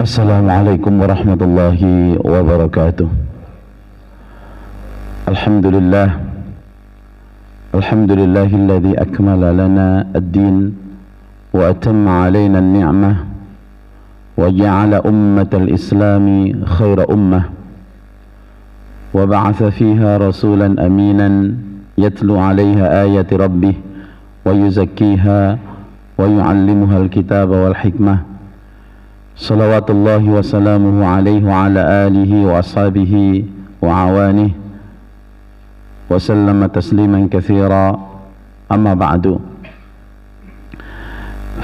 Assalamualaikum warahmatullahi wabarakatuh. Alhamdulillahilladzi akmala lana ad-din wa atamma alaina an-ni'mah wa ja'ala ummatal islami khaira ummah wa ba'atha fiha rasulan aminan yatlu 'alaiha ayati rabbih wa yuzakkiha wa yu'allimuha al-kitaba wal hikmah. Salawatullahi wa salamuhu alaihi wa ala alihi wa ashabihi wa awanihi wa sallama tasliman katsira, amma ba'du.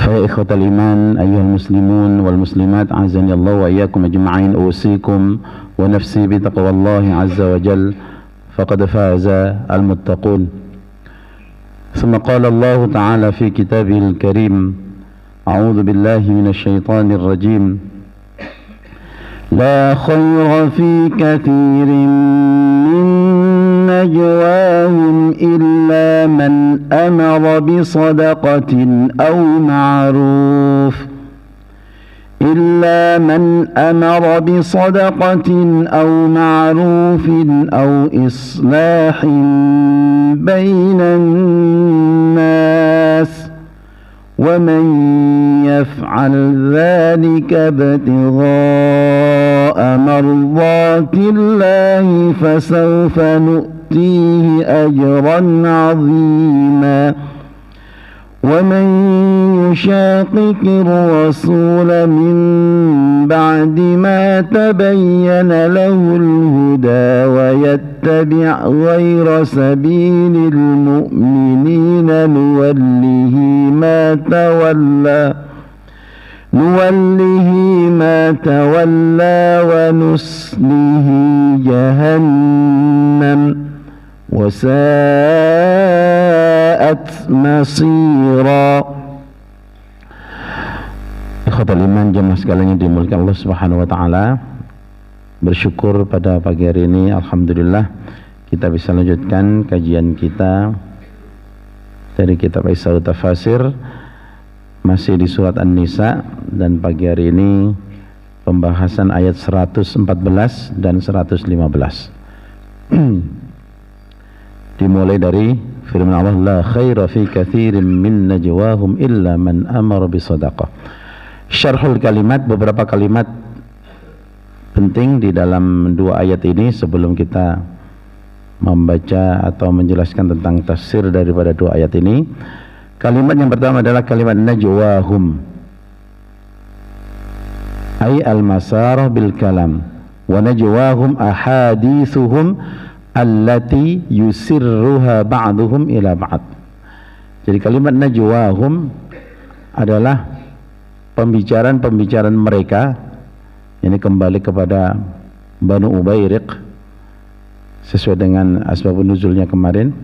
Fa ya ikhwatal iman ayyuhal muslimun wal muslimat, azani Allah wa iyyakum ajma'in, usikum wa nafsi bi taqwallahi azza wa jal, faqad faza al muttaqun. Thumma qala Allah ta'ala fi kitabihil karim: أعوذ بالله من الشيطان الرجيم لا خير في كثير من نجواهم إلا من أمر بصدقة أو معروف أو إصلاح بين الناس ومن يفعل ذلك ابتغاء مرضات الله فسوف نؤتيه أجرا عظيما ومن يشاقق الرسول من بعد ما تبين له الهدى ويتبع غير سبيل المؤمنين نوله ما تولى ونصله جهنم وساءت مصيرا. Ikhwatal iman, jemaah sekalian yang dimuliakan Allah Subhanahu wa taala, bersyukur pada pagi hari ini alhamdulillah kita bisa lanjutkan kajian kita dari kitab Aisyah Tafasir, masih di surat An-Nisa, dan pagi hari ini pembahasan ayat 114 dan 115. Dimulai dari firman Allah, la khaira fi katsirin min najwahum illa man amara bi shadaqah. Syarhul kalimat, beberapa kalimat penting di dalam dua ayat ini sebelum kita membaca atau menjelaskan tentang tafsir daripada dua ayat ini. Kalimat yang pertama adalah kalimat najwahum, ay al-masar bil kalam, wa najwahum ahadithuhum allati yusirruha ba'duhum ila ba'd. Jadi kalimat najwahum adalah pembicaraan mereka, ini kembali kepada Banu Ubayriq sesuai dengan asbabun nuzulnya kemarin.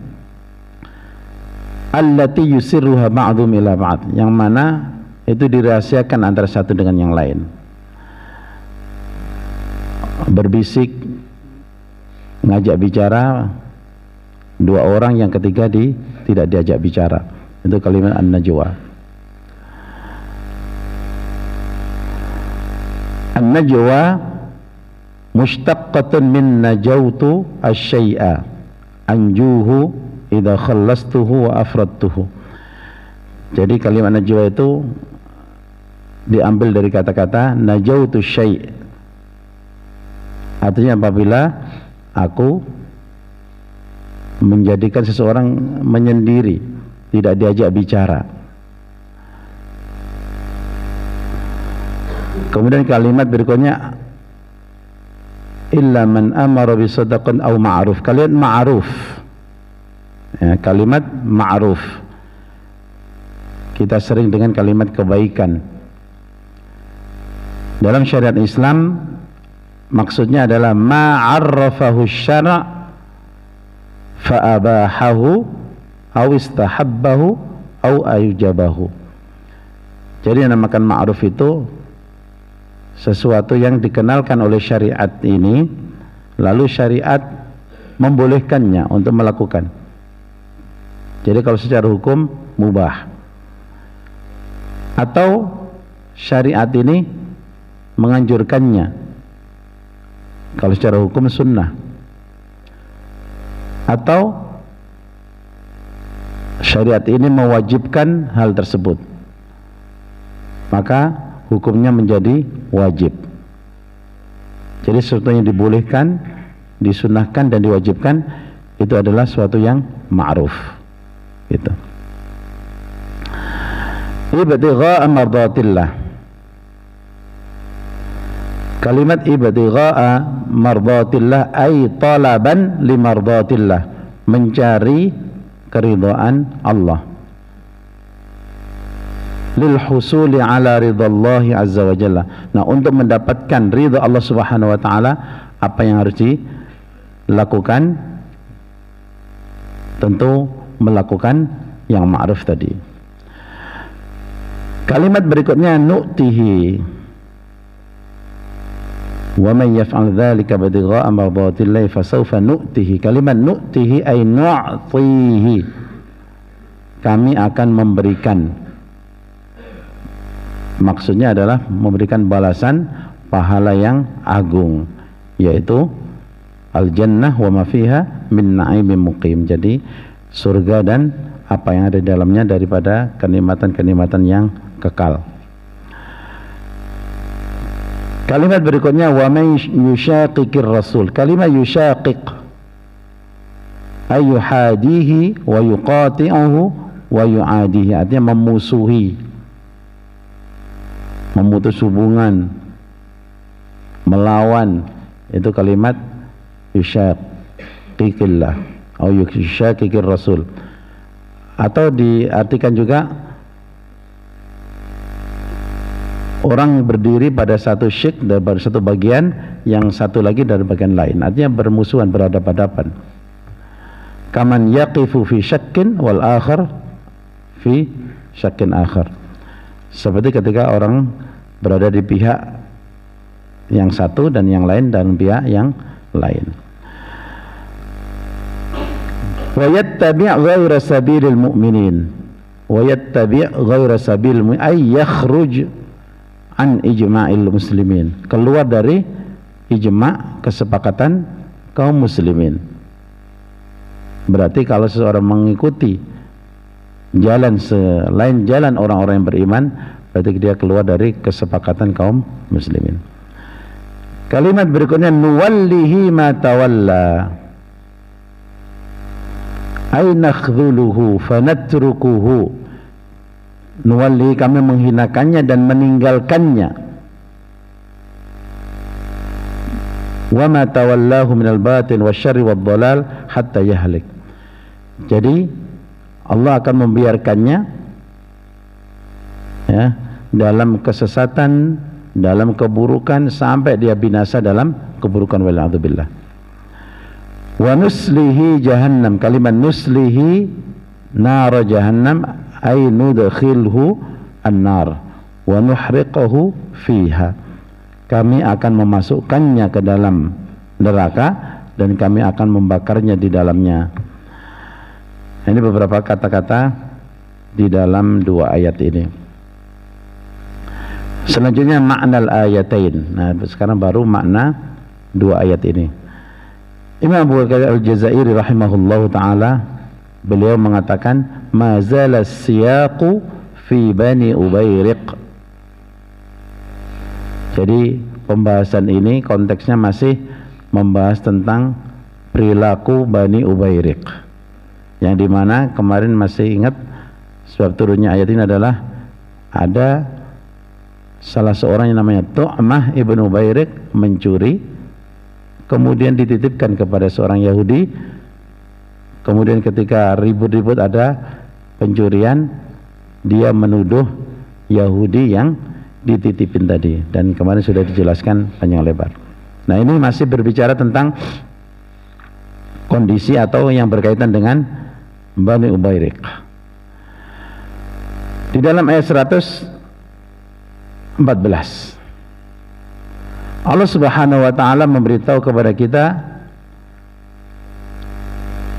Allati yusirruha ba'dhum ila ba'd, yang mana itu dirahasiakan antara satu dengan yang lain. Berbisik, ngajak bicara dua orang, yang ketiga tidak diajak bicara. Itu kalimat an-najwa. An-najwa mushtaqqatun min najawtu asy-syai'a anjuhu idza khallastuhu wa afradtuhu. Jadi kalimat najwa itu diambil dari kata-kata najawtu syai', artinya apabila aku menjadikan seseorang menyendiri, tidak diajak bicara. Kemudian kalimat berikutnya illa man amara bi shadaqan aw ma'ruf. Kalimat ma'ruf, ya, kalimat ma'ruf kita sering dengan kalimat kebaikan. Dalam syariat Islam maksudnya adalah ma'arrafahu syara' fa'abahahu aw istahabbahu aw ayujabahu. Jadi yang namakan ma'ruf itu sesuatu yang dikenalkan oleh syariat ini, lalu syariat membolehkannya untuk melakukan. Jadi kalau secara hukum mubah, atau syariat ini menganjurkannya. Kalau secara hukum sunnah. Atau syariat ini mewajibkan hal tersebut, maka hukumnya menjadi wajib. Jadi sesuatu yang dibolehkan, disunnahkan dan diwajibkan itu adalah suatu yang ma'ruf. Gitu. Ibtigha'a mardatillah. Kalimat ibtigha'a mardatillah ay talaban li mardatillah, mencari keridhaan Allah. Lil husuli ala ridallahi azza wa jalla. Nah, untuk mendapatkan ridha Allah Subhanahu wa taala, apa yang harus dilakukan? Tentu melakukan yang ma'ruf tadi. Kalimat berikutnya nu'tihi. Wa man yaf'al dzalika ibtigha'a mardatillahi fasawfa nu'tihi. Kalimat nu'tihi ay nu'tihi. Kami akan memberikan. Maksudnya adalah memberikan balasan pahala yang agung, yaitu al-jannah wa ma fiha min na'imin muqim. Jadi surga dan apa yang ada di dalamnya daripada kenikmatan-kenikmatan yang kekal. Kalimat berikutnya wa man yushaqiqir rasul. Kalimat yushaqiq ay yuhadihi wa yuqati'uhu wa yu'adihi, artinya memusuhi, memutus hubungan, melawan. Itu kalimat yushaqiqillah atau yushaqiqir rasul. Atau diartikan juga orang berdiri pada satu syik dari satu bagian, yang satu lagi dari bagian lain, artinya bermusuhan, berhadapan-hadapan. Kaman yaqifu fi syakkin wal akhar fi syakkin akhar. Seperti ketika orang berada di pihak yang satu dan yang lain dan pihak yang lain. Wa yattabi' ghaira sabilil mu'minin. Wa yattabi' ghaira sabilil mu'minin ay yakhruj an ijma'il muslimin. Keluar dari ijma', kesepakatan kaum muslimin. Berarti kalau seseorang mengikuti jalan selain jalan orang-orang yang beriman, berarti dia keluar dari kesepakatan kaum muslimin. Kalimat berikutnya nuwallihi ma tawalla ay nakhdhuluhu fanatrukuhu. Nuwallihi, kami menghinakannya dan meninggalkannya. Wa ma tawallahu minal batil wasyarri wad-dhalal hatta yahlik. Jadi Allah akan membiarkannya ya, dalam kesesatan, dalam keburukan, sampai dia binasa dalam keburukan, wal'adzubillah. Wa nuslihi jahannam. Kalimat nuslihi nar jahannam ay nudkhilhu an-nar wa nuhriquhu fiha. Kami akan memasukkannya ke dalam neraka dan kami akan membakarnya di dalamnya. Ini beberapa kata-kata di dalam dua ayat ini. Selanjutnya makna al-ayatain. Nah, sekarang baru makna dua ayat ini. Imam Abu Bakar Al-Jazairi rahimahullahu taala, beliau mengatakan ma zala siyaqu fi Bani Ubayriq. Jadi pembahasan ini konteksnya masih membahas tentang perilaku Bani Ubayriq, yang dimana kemarin masih ingat sebab turunnya ayat ini adalah ada salah seorang yang namanya Tu'mah ibn Ubayriq mencuri, kemudian dititipkan kepada seorang Yahudi. Kemudian ketika ribut-ribut ada pencurian, dia menuduh Yahudi yang dititipin tadi, dan kemarin sudah dijelaskan panjang lebar. Nah, ini masih berbicara tentang kondisi atau yang berkaitan dengan Bani Ubayriq. Di dalam ayat 114 Allah Subhanahu wa taala memberitahu kepada kita,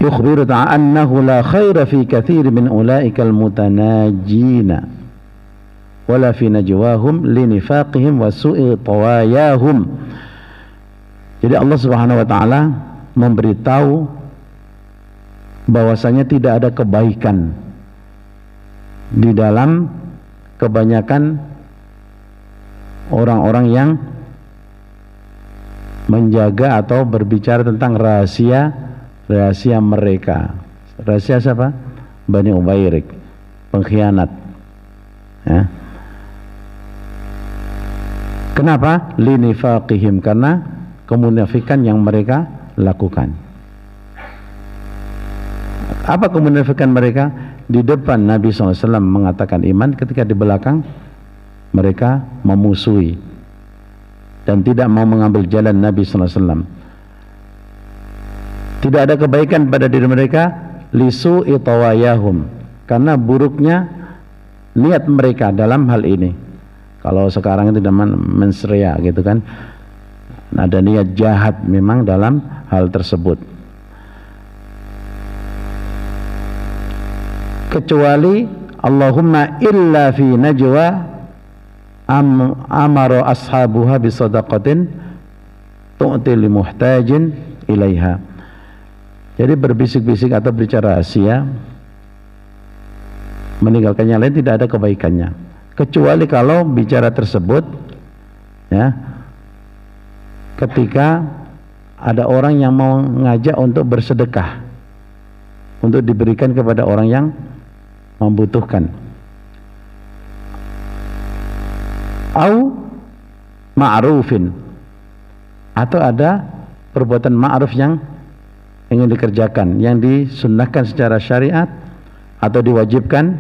yukhbiru ta'ala annahu la khaira fi katsir min ulaikal mutanajjina wala fi najwahum linifaqihim wa su'i tawayahum. Jadi Allah Subhanahu wa taala memberitahu bahwasanya tidak ada kebaikan di dalam kebanyakan orang-orang yang menjaga atau berbicara tentang rahasia mereka. Rahasia siapa? Bani Ubayrik, pengkhianat. Ya. Kenapa? Linifaqihim, karena kemunafikan yang mereka lakukan. Apa kemunafikan mereka? Di depan Nabi SAW mengatakan iman, ketika di belakang mereka memusuhi dan tidak mau mengambil jalan Nabi SAW. Tidak ada kebaikan pada diri mereka, lisu itawayahum, karena buruknya niat mereka dalam hal ini. Kalau sekarang itu tidak mensria gitu kan, ada niat jahat memang dalam hal tersebut. Kecuali Allahumma illa fi najwa amara ashabuha bisadaqatin tu'ti li muhtajin ilaiha. Jadi berbisik-bisik atau bicara rahasia, meninggalkan yang lain tidak ada kebaikannya, kecuali kalau bicara tersebut ya ketika ada orang yang mau ngajak untuk bersedekah, untuk diberikan kepada orang yang membutuhkan, au ma'rufin, atau ada perbuatan ma'ruf yang ingin dikerjakan, yang disunnahkan secara syariat atau diwajibkan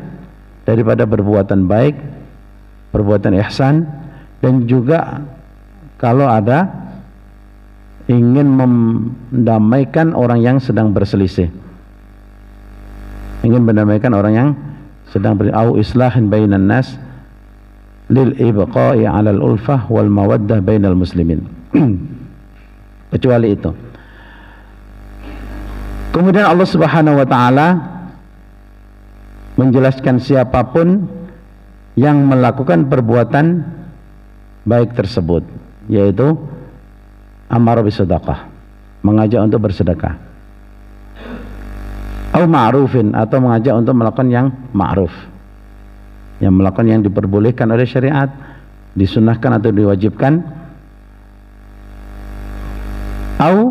daripada perbuatan baik, perbuatan ihsan, dan juga kalau ada ingin mendamaikan orang yang sedang berselisih, ingin mendamaikan orang yang sedang au islahin bainan nas lil ibqa'i 'alal ulfah wal mawaddah bainal muslimin. Kecuali itu. Kemudian Allah Subhanahu wa taala menjelaskan siapapun yang melakukan perbuatan baik tersebut, yaitu amar bisadaqah, mengajak untuk bersedekah, atau ma'rufin, atau mengajak untuk melakukan yang ma'ruf, yang melakukan yang diperbolehkan oleh syariat, disunnahkan atau diwajibkan, atau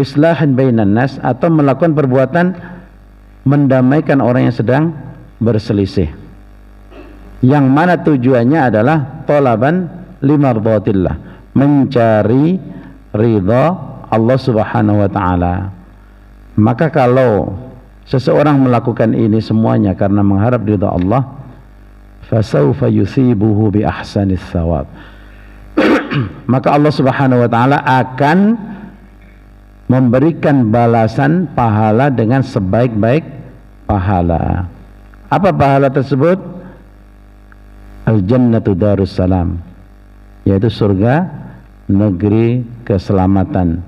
islahan bainan nas, atau melakukan perbuatan mendamaikan orang yang sedang berselisih, yang mana tujuannya adalah talaban limardhatillah, mencari ridha Allah Subhanahu wa taala. Maka kalau seseorang melakukan ini semuanya karena mengharap ridha Allah, fasawfa yusibuhu bi ahsanis thawab, maka Allah Subhanahu wa taala akan memberikan balasan pahala dengan sebaik-baik pahala. Apa pahala tersebut? Al-jannatu darussalam, yaitu surga, negeri keselamatan.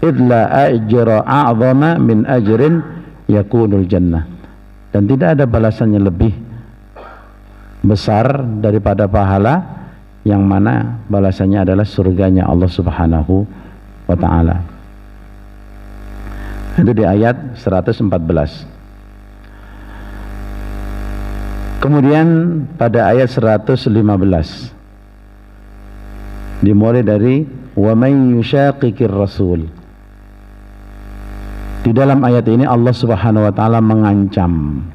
Idla ajra a'zama min ajrin yakunul jannah, dan tidak ada balasannya lebih besar daripada pahala yang mana balasannya adalah surganya Allah Subhanahu wa ta'ala. Itu di ayat 114. Kemudian pada ayat 115 dimulai dari wa man yushaqiqir rasul. Di dalam ayat ini Allah Subhanahu wa taala mengancam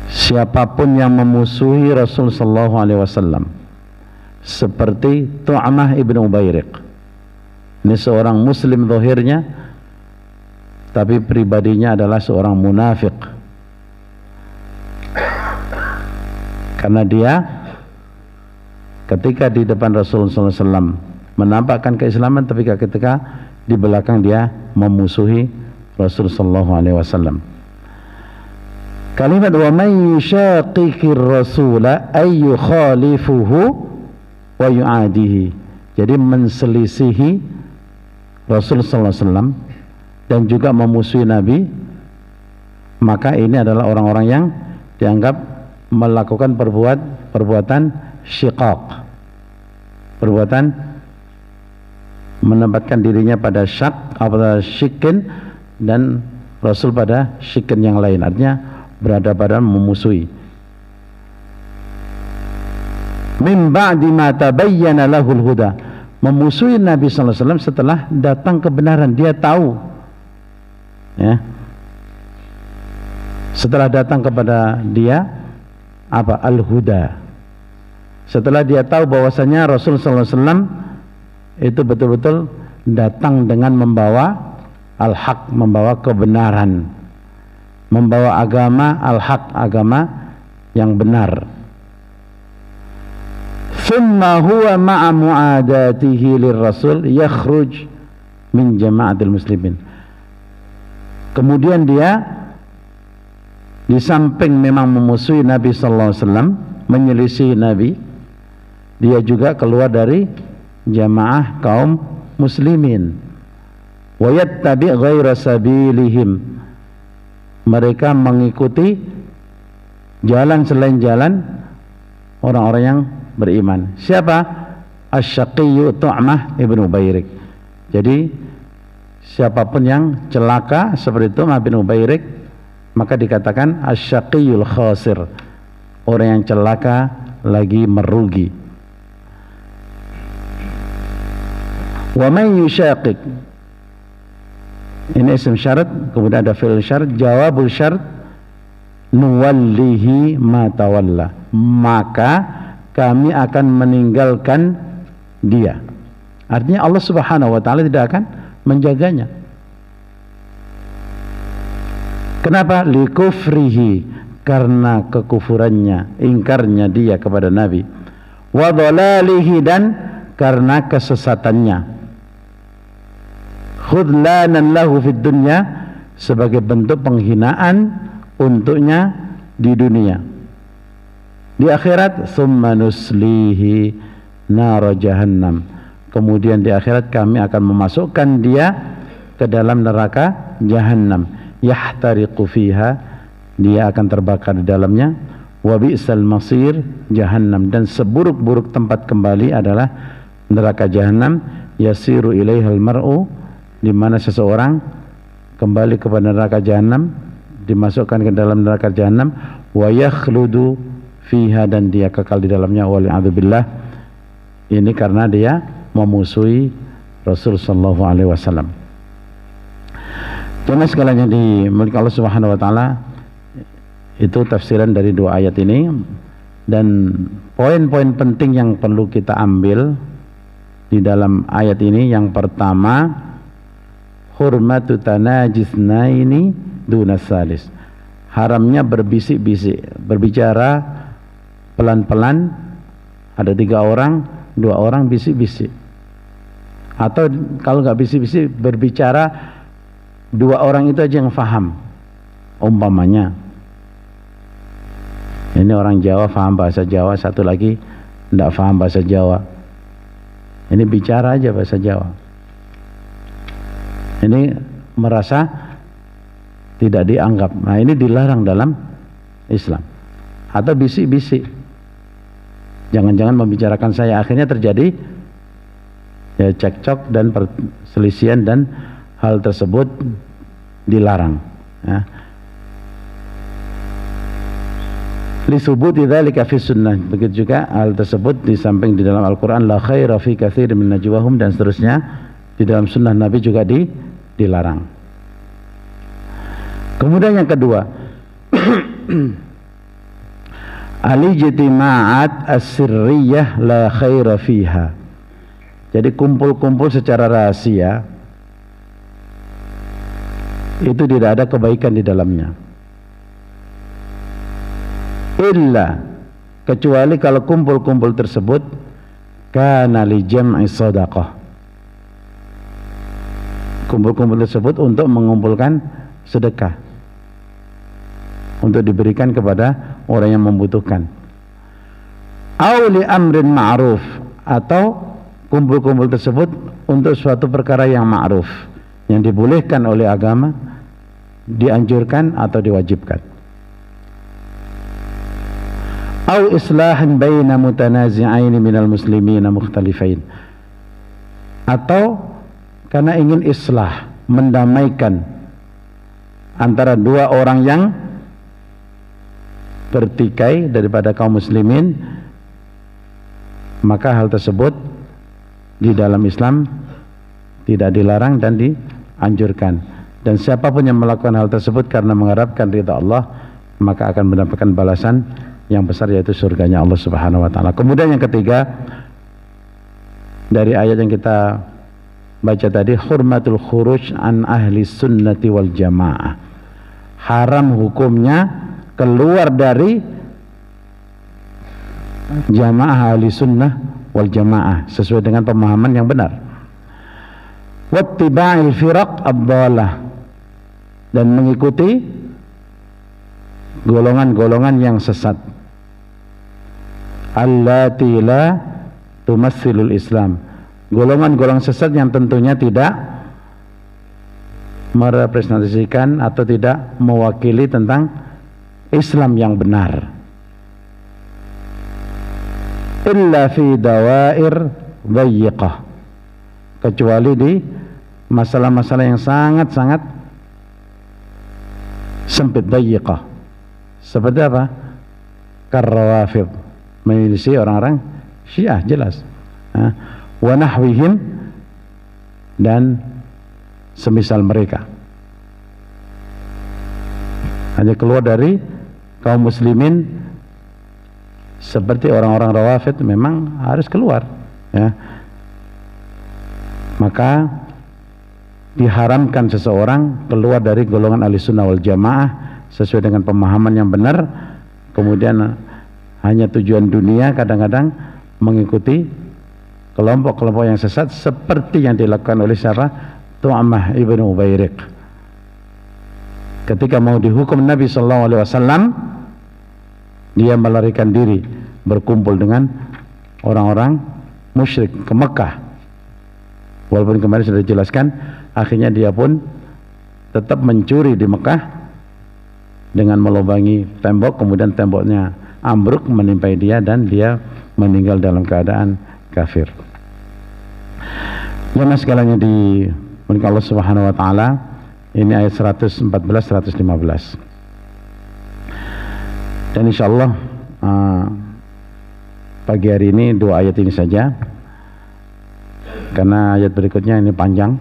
siapapun yang memusuhi Rasul sallallahu alaihi wasallam, seperti Tu'amah ibnu Ubayriq. Ini seorang muslim zahirnya, tapi pribadinya adalah seorang munafik, karena dia ketika di depan Rasulullah SAW menampakkan keislaman, tapi ketika di belakang dia memusuhi Rasulullah SAW. Kalimat wa man yushaqiqir rasula ay yukhalifuhu wa yu'adihi, jadi menselisihi Rasulullah SAW dan juga memusuhi Nabi, maka ini adalah orang-orang yang dianggap melakukan perbuatan syiqaq, perbuatan menempatkan dirinya pada syak atau syikin, dan Rasul pada syikin yang lain, artinya berada pada memusuhi. Min ba'di ma tabayyana lahul huda, memusuhi Nabi sallallahu alaihi wasallam setelah datang kebenaran. Dia tahu, ya, setelah datang kepada dia apa? Al-huda. Setelah dia tahu bahwasanya Rasul sallallahu alaihi wasallam itu betul-betul datang dengan membawa al-haq, membawa kebenaran, membawa agama al-haq, agama yang benar. Thumma huwa ma'a mu'adatihi lirrasul yakhruj min jama'atil muslimin. Kemudian dia di samping memang memusuhi Nabi sallallahu alaihi wasallam, menyelisih Nabi, dia juga keluar dari jamaah kaum muslimin. Wa yattabi' ghaira sabilihim, mereka mengikuti jalan selain jalan orang-orang yang beriman. Siapa? Asy-Syaqiyyu Tu'mah ibnu Ubairik. Jadi siapapun yang celaka seperti Tu'mah bin Ubairik, maka dikatakan asy-Syaqiyyul khasir, orang yang celaka lagi merugi. Wa man yushaqiq, ini isim syarat, kemudian ada fi'il syarat, jawabul syarat, nuwallihi ma tawalla, maka kami akan meninggalkan dia. Artinya Allah Subhanahu wa taala tidak akan menjaganya. Kenapa? Likufrihi, karena kekufurannya, ingkarnya dia kepada Nabi. Wa dhalalihi, dan karena kesesatannya. Khudlanan lahu fid dunya, sebagai bentuk penghinaan untuknya di dunia. Di akhirat, summa nuslihi nar jahannam, kemudian di akhirat kami akan memasukkan dia ke dalam neraka jahannam. Yahtariqu fiha, dia akan terbakar di dalamnya. Wa bi'sal masir jahannam, dan seburuk-buruk tempat kembali adalah neraka jahannam. Yasiru ilaihal mar'u, di mana seseorang kembali kepada neraka jahannam, dimasukkan ke dalam neraka jahannam. Wa yakhludu fiha, dan dia kekal di dalamnya. Wal'iyadzubillah, ini karena dia memusuhi Rasul sallallahu alaihi wasallam. Karena sekalian yang dimiliki Allah Subhanahu wa taala, itu tafsiran dari dua ayat ini. Dan poin-poin penting yang perlu kita ambil di dalam ayat ini, yang pertama, hurmatu tanajisnaini dunas salis, haramnya berbisik-bisik, berbicara pelan-pelan. Ada 3 orang, 2 orang bisik-bisik, atau kalau nggak bisik-bisik, berbicara 2 orang itu aja yang faham. Umpamanya ini orang Jawa faham bahasa Jawa, satu lagi tidak faham bahasa Jawa, ini bicara aja bahasa Jawa, ini merasa tidak dianggap. Nah, ini dilarang dalam Islam. Atau bisik-bisik, jangan-jangan membicarakan saya, akhirnya terjadi ya cekcok dan perselisihan, dan hal tersebut dilarang, ya. Li subuti dzalika fi sunnah, begitu juga hal tersebut di samping di dalam Al-Qur'an, la khaira fi katsirin min najwahum, dan seterusnya di dalam sunnah Nabi juga dilarang. Kemudian yang kedua, al-ijtima'at as-sirriyah la khaira fiha, jadi kumpul-kumpul secara rahasia itu tidak ada kebaikan di dalamnya. Illa, kecuali kalau kumpul-kumpul tersebut kana li jam'i shadaqah, kumpul-kumpul tersebut untuk mengumpulkan sedekah, untuk diberikan kepada orang yang membutuhkan. Au li amrin ma'ruf, atau kumpul-kumpul tersebut untuk suatu perkara yang ma'ruf, yang dibolehkan oleh agama, dianjurkan atau diwajibkan. au islahan baina mutanazi'ain minal muslimina mukhtalifain, atau karena ingin islah, mendamaikan antara dua orang yang bertikai daripada kaum muslimin, maka hal tersebut di dalam Islam tidak dilarang dan dianjurkan. Dan siapapun yang melakukan hal tersebut karena mengharapkan ridha Allah, maka akan mendapatkan balasan yang besar, yaitu surganya Allah Subhanahu wa taala. Kemudian yang ketiga dari ayat yang kita baca tadi, hurmatul khuruj an ahli sunnati wal jamaah, haram hukumnya keluar dari jamaah ahli sunnah wal jamaah sesuai dengan pemahaman yang benar. Wattiba'il firaq ad-dhalah, dan mengikuti golongan-golongan yang sesat, allati la tumassilul Islam, golongan-golongan sesat yang tentunya tidak merepresentasikan atau tidak mewakili tentang Islam yang benar. Illa fi dawair dhayyiqah, kecuali di masalah-masalah yang sangat-sangat sempit, dhayyiqah. Seperti apa? Karrawafid, menyelisih orang-orang Syiah, jelas. Wa nahwihim, dan semisal mereka. Hanya keluar dari kaum muslimin seperti orang-orang Rawafid memang harus keluar, ya. Maka diharamkan seseorang keluar dari golongan ahli sunnah wal jamaah sesuai dengan pemahaman yang benar, kemudian hanya tujuan dunia, kadang-kadang mengikuti kelompok-kelompok yang sesat seperti yang dilakukan oleh siapa? Tu'amah ibnu Ubayriq. Ketika mau dihukum Nabi SAW, dia melarikan diri, berkumpul dengan orang-orang musyrik ke Mekah. Walaupun kemarin sudah dijelaskan, akhirnya dia pun tetap mencuri di Mekah dengan melubangi tembok, kemudian temboknya ambruk menimpai dia dan dia meninggal dalam keadaan kafir. Jemaah sekalian di Allah Subhanahu wa taala, ini ayat 114 115. Dan insyaallah pagi hari ini dua ayat ini saja, karena ayat berikutnya ini panjang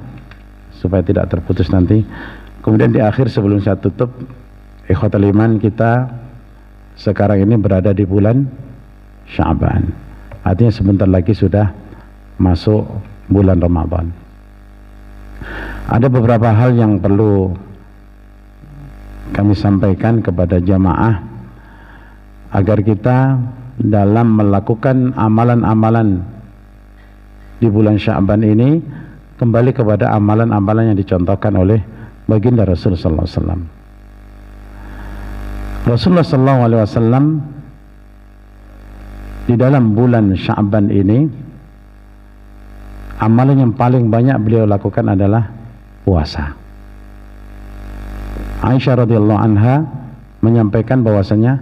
supaya tidak terputus nanti. Kemudian di akhir sebelum saya tutup, ikhwatul iman, kita sekarang ini berada di bulan Sya'ban, artinya sebentar lagi sudah masuk bulan Ramadan. Ada beberapa hal yang perlu kami sampaikan kepada jamaah agar kita dalam melakukan amalan-amalan di bulan Sya'ban ini kembali kepada amalan-amalan yang dicontohkan oleh baginda Rasulullah SAW. Rasulullah SAW di dalam bulan Sya'ban ini, amalan yang paling banyak beliau lakukan adalah puasa. Aisyah radhiyallahu anha menyampaikan bahwasanya,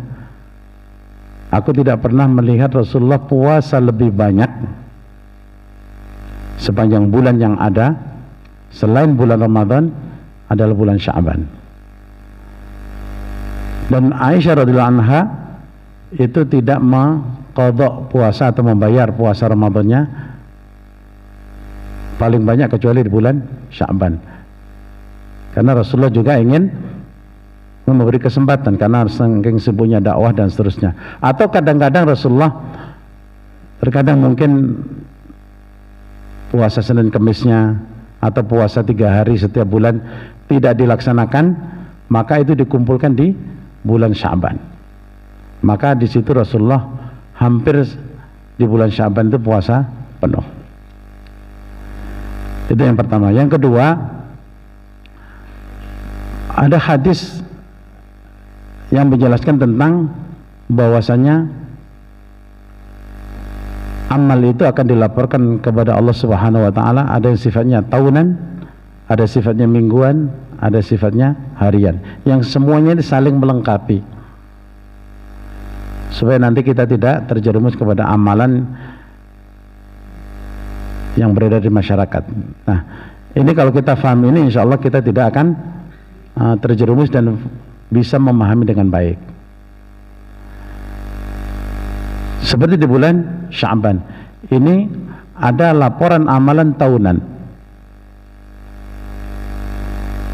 aku tidak pernah melihat Rasulullah puasa lebih banyak sepanjang bulan yang ada selain bulan Ramadan adalah bulan Sya'ban. Dan Aisyah radhiyallahu anha itu tidak mengqadha puasa atau membayar puasa Ramadannya paling banyak kecuali di bulan Sya'ban, karena Rasulullah juga ingin memberi kesempatan karena saking sibuknya dakwah dan seterusnya. Atau kadang-kadang Rasulullah terkadang mungkin puasa Senin Kemisnya atau puasa 3 hari setiap bulan tidak dilaksanakan, maka itu dikumpulkan di bulan Sya'ban. Maka di situ Rasulullah hampir di bulan Sya'ban itu puasa penuh. Itu yang pertama. Yang kedua, ada hadis yang menjelaskan tentang bahwasanya amal itu akan dilaporkan kepada Allah Subhanahu wa taala. Ada yang sifatnya tahunan, ada sifatnya mingguan, ada sifatnya harian, yang semuanya ini saling melengkapi. supaya nanti kita tidak terjerumus kepada amalan yang beredar di masyarakat. Nah, ini kalau kita paham ini, insya Allah kita tidak akan terjerumus dan bisa memahami dengan baik. Seperti di bulan Sya'ban ini ada laporan amalan tahunan,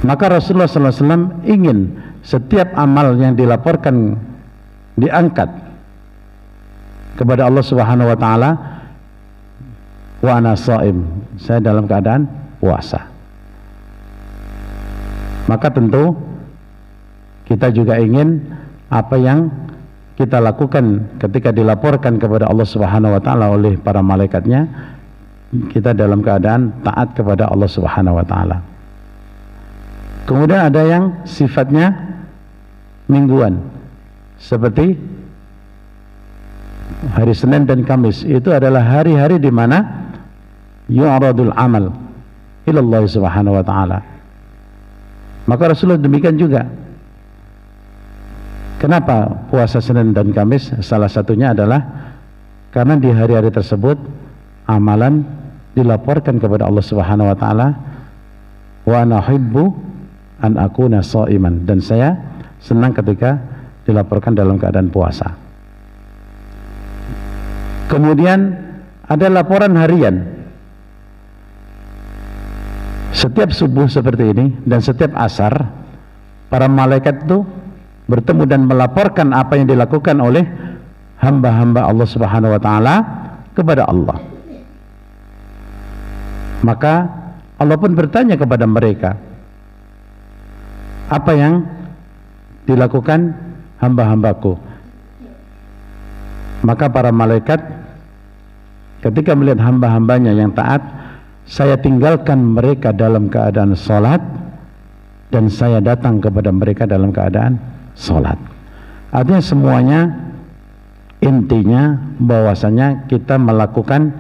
maka Rasulullah SAW ingin setiap amal yang dilaporkan diangkat kepada Allah Subhanahu wa Ta'ala. Wa ana shaim, saya dalam keadaan puasa. Maka tentu kita juga ingin apa yang kita lakukan ketika dilaporkan kepada Allah Subhanahu wa Ta'ala oleh para malaikatnya, kita dalam keadaan taat kepada Allah Subhanahu wa Ta'ala. Kemudian ada yang sifatnya mingguan, seperti hari Senin dan Kamis. Itu adalah hari-hari di mana yu'radul amal ilallah Subhanahu wa Ta'ala. Maka Rasulullah demikian juga. Kenapa puasa Senin dan Kamis? Salah satunya adalah karena di hari-hari tersebut amalan dilaporkan kepada Allah Subhanahu wa Ta'ala. Wa ana uhibbu an akuna shaiman, dan saya senang ketika dilaporkan dalam keadaan puasa. Kemudian ada laporan harian. Setiap subuh seperti ini dan setiap asar, para malaikat itu bertemu dan melaporkan apa yang dilakukan oleh hamba-hamba Allah Subhanahu wa Ta'ala kepada Allah. Maka Allah pun bertanya kepada mereka, apa yang dilakukan hamba-hambaku? Maka para malaikat ketika melihat hamba-hambanya yang taat, saya tinggalkan mereka dalam keadaan sholat dan saya datang kepada mereka dalam keadaan sholat. Artinya semuanya intinya bahwasanya kita melakukan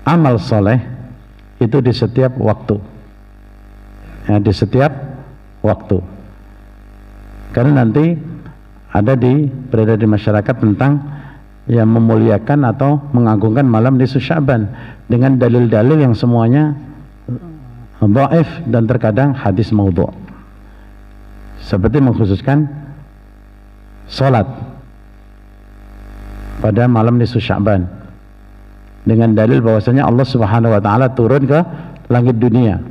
amal soleh itu di setiap waktu, ya, di setiap waktu. Karena nanti berada di masyarakat tentang yang memuliakan atau mengagungkan malam nisfu Sya'ban dengan dalil-dalil yang semuanya dhaif dan terkadang hadis maudhu', seperti mengkhususkan salat pada malam nisfu Sya'ban dengan dalil bahwasanya Allah Subhanahu wa Ta'ala turun ke langit dunia,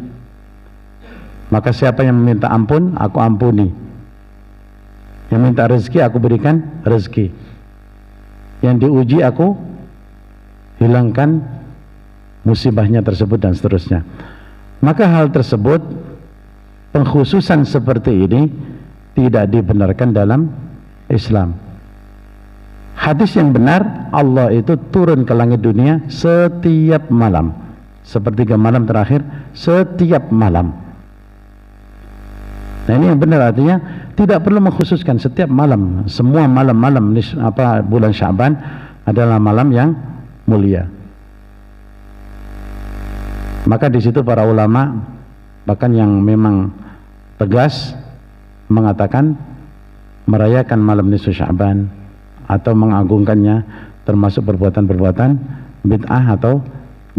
maka siapa yang meminta ampun aku ampuni, yang minta rezeki aku berikan rezeki, yang diuji aku hilangkan musibahnya tersebut, dan seterusnya. Maka hal tersebut, pengkhususan seperti ini tidak dibenarkan dalam Islam. Hadis yang benar, Allah itu turun ke langit dunia setiap malam, sepertiga malam terakhir setiap malam. Nah, ini yang benar, artinya tidak perlu mengkhususkan setiap malam. Semua malam-malam bulan Sya'ban adalah malam yang mulia. Maka di situ para ulama bahkan yang memang tegas mengatakan merayakan malam nisfu Sya'ban atau mengagungkannya termasuk perbuatan-perbuatan bid'ah atau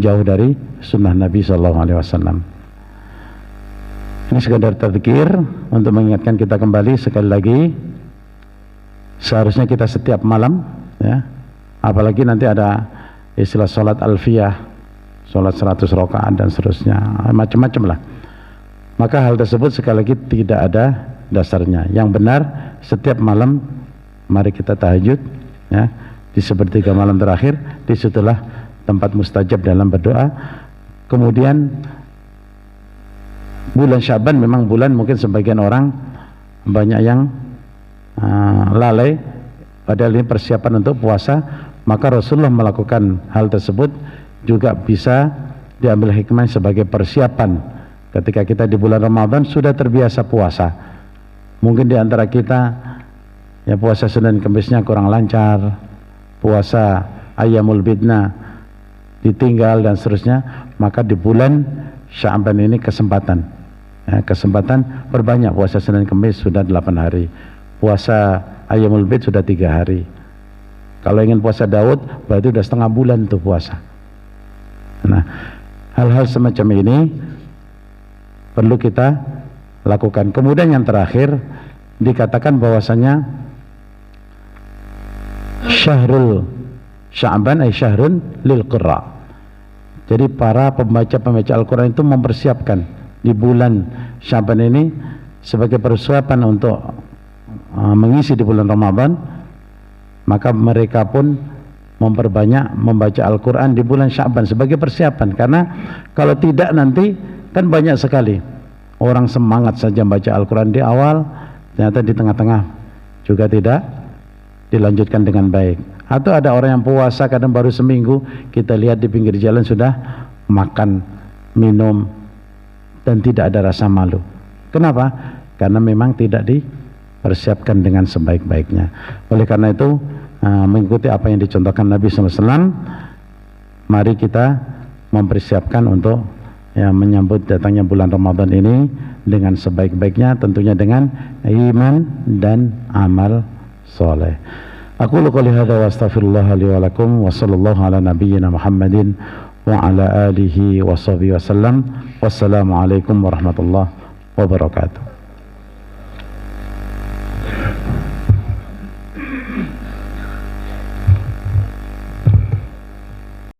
jauh dari sunnah Nabi SAW. Ini sekadar tadzkir untuk mengingatkan kita kembali sekali lagi, seharusnya kita setiap malam, ya, apalagi nanti ada istilah sholat alfiyah, sholat 100 rakaat dan seterusnya, macam-macam lah. Maka hal tersebut sekali lagi tidak ada dasarnya. Yang benar setiap malam mari kita tahajud, ya, di sepertiga malam terakhir, disitulah tempat mustajab dalam berdoa. Kemudian bulan Sya'ban memang bulan mungkin sebagian orang banyak yang lalai, padahal ini persiapan untuk puasa. Maka Rasulullah melakukan hal tersebut juga bisa diambil hikmah sebagai persiapan ketika kita di bulan Ramadan sudah terbiasa puasa. Mungkin di antara kita ya puasa Senin Kamisnya kurang lancar, puasa Ayyamul Bidna ditinggal dan seterusnya, maka di bulan Sya'ban ini kesempatan, ya, kesempatan berbanyak. Puasa Senin Kamis sudah 8 hari, puasa Ayyamul Bid sudah 3 hari. Kalau ingin puasa Daud berarti sudah setengah bulan tuh puasa. Nah, hal-hal semacam ini perlu kita lakukan. Kemudian yang terakhir dikatakan bahwasanya Syahrul Sya'ban ay syahrun lil qurra. Jadi para pembaca Al-Quran itu mempersiapkan di bulan Sya'ban ini sebagai persiapan untuk mengisi di bulan Ramadan. Maka mereka pun memperbanyak membaca Al-Quran di bulan Sya'ban sebagai persiapan, karena kalau tidak nanti kan banyak sekali orang semangat saja baca Al-Quran di awal, ternyata di tengah-tengah juga tidak dilanjutkan dengan baik. Atau ada orang yang puasa kadang baru seminggu, kita lihat di pinggir jalan sudah makan, minum, dan tidak ada rasa malu. Kenapa? Karena memang tidak dipersiapkan dengan sebaik-baiknya. Oleh karena itu, mengikuti apa yang dicontohkan Nabi SAW, mari kita mempersiapkan untuk menyambut datangnya bulan Ramadan ini dengan sebaik-baiknya, tentunya dengan iman dan amal soleh. Aku qouli hadza wa astaghfirullah li wa lakum wa sallallahu ala nabiyyina Muhammadin wa ala alihi wa sahbihi wasallam. Wassalamu alaikum warahmatullahi wabarakatuh.